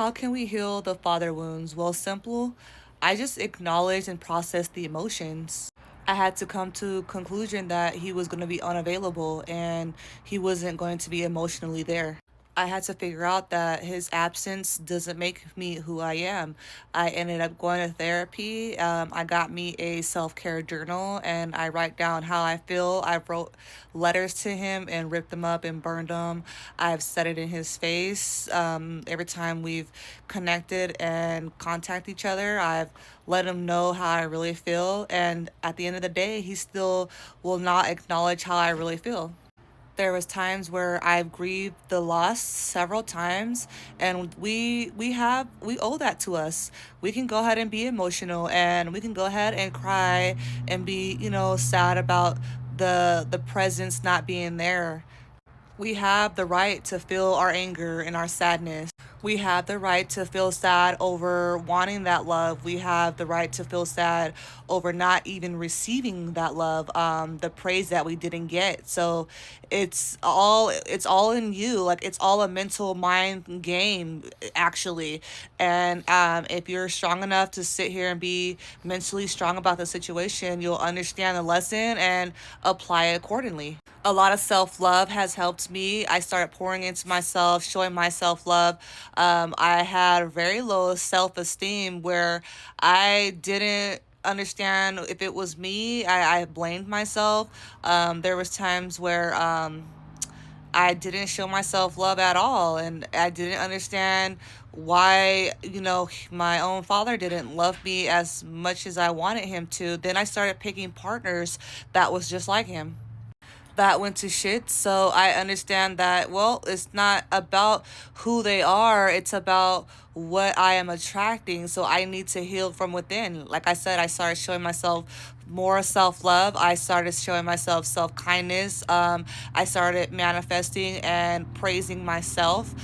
How can we heal the father wounds? Well, simple. I just acknowledged and processed the emotions. I had to come to conclusion that he was going to be unavailable and he wasn't going to be emotionally there. I had to figure out that his absence doesn't make me who I am. I ended up going to therapy. I got me a self care journal and I write down how I feel. I wrote letters to him and ripped them up and burned them. I've said it in his face. Every time we've connected and contact each other, I've let him know how I really feel. And at the end of the day, he still will not acknowledge how I really feel. There was times where I've grieved the loss several times, and we owe that to us. We can go ahead and be emotional, and we can go ahead and cry and be, sad about the presence not being there. We have the right to feel our anger and our sadness. We have the right to feel sad over wanting that love. We have the right to feel sad over not even receiving that love, the praise that we didn't get. So it's all in you. Like it's all a mental mind game, actually. And if you're strong enough to sit here and be mentally strong about the situation, you'll understand the lesson and apply it accordingly. A lot of self love has helped me. I started pouring into myself, showing myself love. I had very low self esteem where I didn't understand if it was me. I blamed myself. There was times where I didn't show myself love at all, and I didn't understand why my own father didn't love me as much as I wanted him to. Then I started picking partners that was just like him that went to shit. So I understand that, well, it's not about who they are, it's about what I am attracting. So I need to heal from within. Like I said, I started showing myself more self love. I started showing myself self kindness. I started manifesting and praising myself.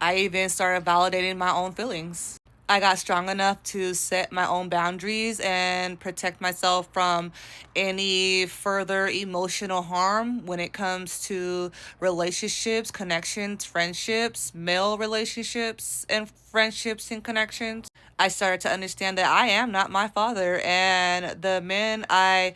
I even started validating my own feelings. I got strong enough to set my own boundaries and protect myself from any further emotional harm when it comes to relationships, connections, friendships, male relationships, and friendships and connections. I started to understand that I am not my father, and the men I,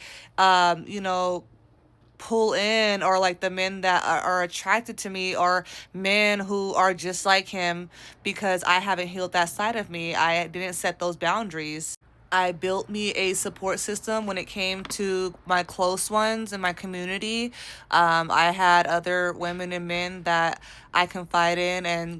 pull in, or like the men that are attracted to me, are men who are just like him, because I haven't healed that side of me. I didn't set those boundaries. I built me a support system when it came to my close ones in my community. I had other women and men that I confide in and,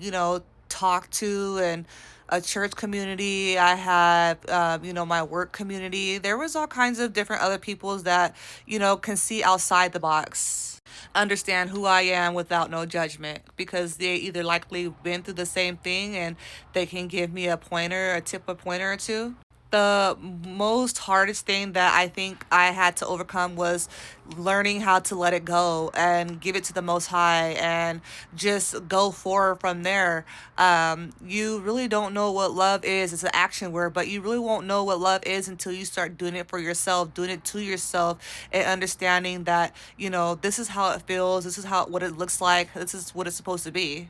talk to, and a church community. I had, my work community. There was all kinds of different other peoples that, can see outside the box, understand who I am without no judgment, because they either likely been through the same thing and they can give me a pointer or two. The most hardest thing that I think I had to overcome was learning how to let it go and give it to the Most High and just go forward from there. You really don't know what love is. It's an action word, but you really won't know what love is until you start doing it for yourself, doing it to yourself, and understanding that, this is how it feels, this is what it looks like, this is what it's supposed to be.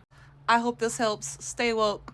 I hope this helps. Stay woke.